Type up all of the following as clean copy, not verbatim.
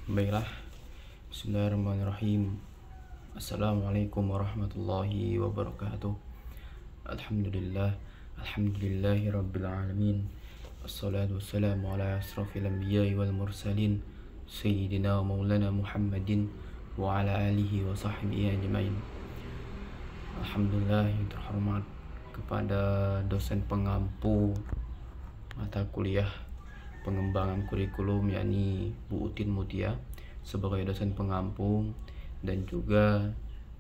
Baiklah, Bismillahirrahmanirrahim. Assalamualaikum warahmatullahi wabarakatuh. Alhamdulillah, Alhamdulillahi Rabbil Alamin. Assalatu wassalamu ala asrafil anbiya'i wal mursalin, Sayyidina wa maulana Muhammadin wa ala alihi wa sahbihi ajma'in. Alhamdulillah yang terhormat kepada dosen pengampu mata kuliah pengembangan kurikulum, yakni Bu Utin Mutia, sebagai dosen pengampu, dan juga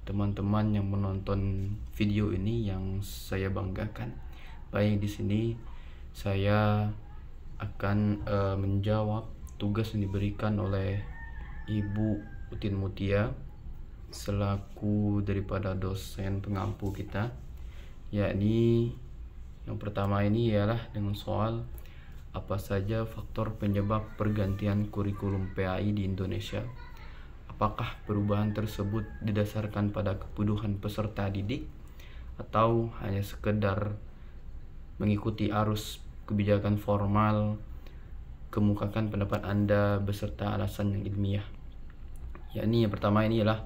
teman-teman yang menonton video ini yang saya banggakan. Baik, di sini saya akan menjawab tugas yang diberikan oleh Ibu Utin Mutia selaku daripada dosen pengampu kita, yakni yang pertama ini ialah dengan soal apa saja faktor penyebab pergantian kurikulum PAI di Indonesia. Apakah perubahan tersebut didasarkan pada kebutuhan peserta didik atau hanya sekedar mengikuti arus kebijakan formal? Kemukakan pendapat Anda beserta alasan yang ilmiah. Yakni yang pertama ini ialah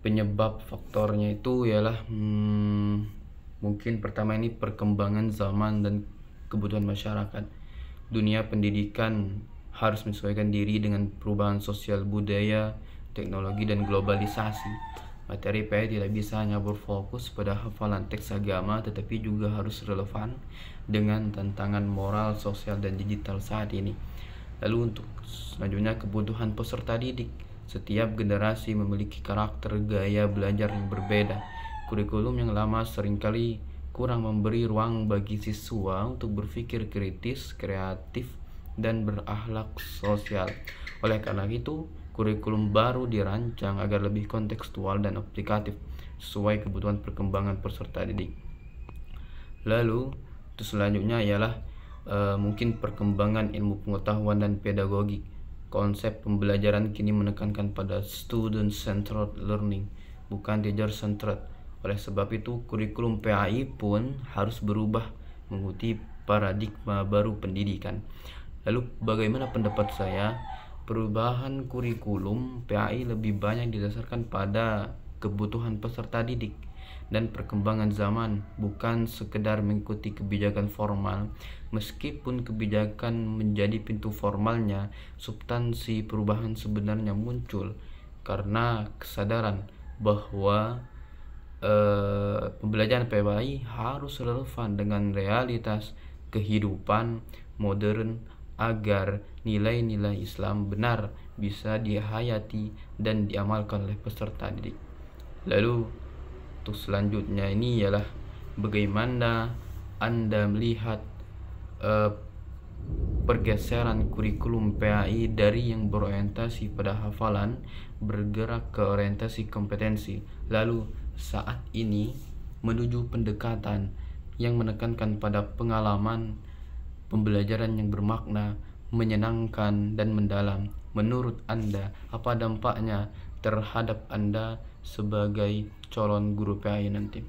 penyebab faktornya itu ialah mungkin pertama ini perkembangan zaman dan kebutuhan masyarakat. Dunia pendidikan harus menyesuaikan diri dengan perubahan sosial, budaya, teknologi, dan globalisasi. Materi PAI tidak bisa hanya berfokus pada hafalan teks agama, tetapi juga harus relevan dengan tantangan moral, sosial, dan digital saat ini. Lalu untuk selanjutnya, kebutuhan peserta didik. Setiap generasi memiliki karakter gaya belajar yang berbeda. Kurikulum yang lama seringkali kurang memberi ruang bagi siswa untuk berpikir kritis, kreatif, dan berakhlak sosial. Oleh karena itu, kurikulum baru dirancang agar lebih kontekstual dan aplikatif sesuai kebutuhan perkembangan peserta didik. Lalu, itu selanjutnya ialah mungkin perkembangan ilmu pengetahuan dan pedagogi. Konsep pembelajaran kini menekankan pada student-centered learning, bukan teacher-centered. Oleh sebab itu, kurikulum PAI pun harus berubah mengikuti paradigma baru pendidikan. Lalu, bagaimana pendapat saya? Perubahan kurikulum PAI lebih banyak didasarkan pada kebutuhan peserta didik dan perkembangan zaman, bukan sekedar mengikuti kebijakan formal. Meskipun kebijakan menjadi pintu formalnya, substansi perubahan sebenarnya muncul karena kesadaran bahwa pembelajaran PAI harus relevan dengan realitas kehidupan modern agar nilai-nilai Islam benar bisa dihayati dan diamalkan oleh peserta didik. Lalu untuk selanjutnya ini ialah bagaimana Anda melihat pergeseran kurikulum PAI dari yang berorientasi pada hafalan bergerak ke orientasi kompetensi, lalu saat ini menuju pendekatan yang menekankan pada pengalaman pembelajaran yang bermakna, menyenangkan, dan mendalam. Menurut Anda, apa dampaknya terhadap Anda sebagai calon guru PAI nanti?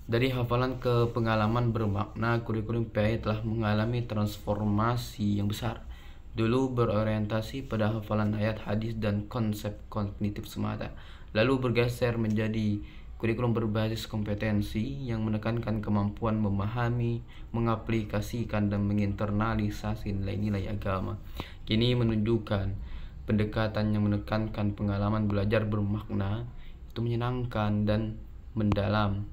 Dari hafalan ke pengalaman bermakna, kurikulum PAI telah mengalami transformasi yang besar. Dulu berorientasi pada hafalan ayat, hadis, dan konsep kognitif semata, lalu bergeser menjadi kurikulum berbasis kompetensi yang menekankan kemampuan memahami, mengaplikasikan, dan menginternalisasi nilai-nilai agama. Kini menunjukkan pendekatan yang menekankan pengalaman belajar bermakna, itu menyenangkan dan mendalam.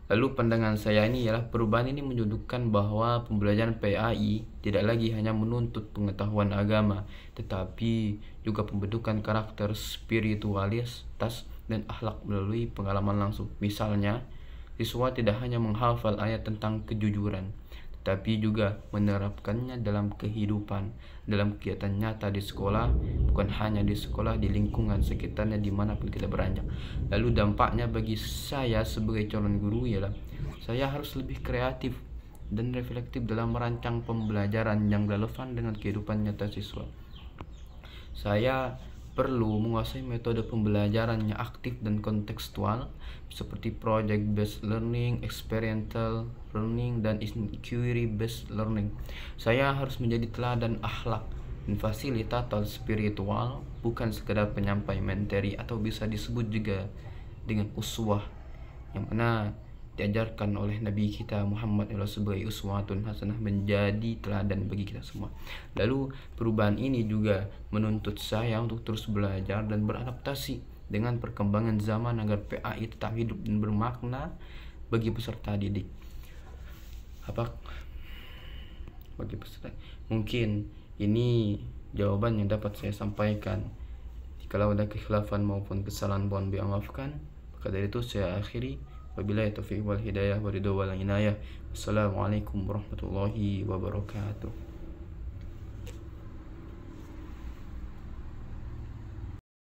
Lalu pandangan saya ini ialah perubahan ini menunjukkan bahwa pembelajaran PAI tidak lagi hanya menuntut pengetahuan agama, tetapi juga pembentukan karakter spiritualitas dan akhlak melalui pengalaman langsung. Misalnya, siswa tidak hanya menghafal ayat tentang kejujuran, tetapi juga menerapkannya dalam kehidupan, dalam kegiatan nyata di sekolah, bukan hanya di sekolah, di lingkungan sekitarnya dimanapun kita beranjak. Lalu dampaknya bagi saya sebagai calon guru ialah saya harus lebih kreatif dan reflektif dalam merancang pembelajaran yang relevan dengan kehidupan nyata siswa. Saya perlu menguasai metode pembelajaran yang aktif dan kontekstual seperti project based learning, experiential learning, dan inquiry based learning. Saya harus menjadi teladan akhlak dan fasilitator spiritual, bukan sekedar penyampai materi, atau bisa disebut juga dengan uswah, yang mana diajarkan oleh Nabi kita Muhammad sebagai uswatun hasanah, menjadi teladan bagi kita semua. Lalu perubahan ini juga menuntut saya untuk terus belajar dan beradaptasi dengan perkembangan zaman agar PAI tetap hidup dan bermakna bagi peserta didik. Bagi peserta, mungkin ini jawaban yang dapat saya sampaikan. Kalau ada kekhilafan maupun kesalahan, mohon dimaafkan. Maka dari itu saya akhiri. Wabillahi taufiq wal hidayah wa ridho wal inayah. Wassalamualaikum warahmatullahi wabarakatuh.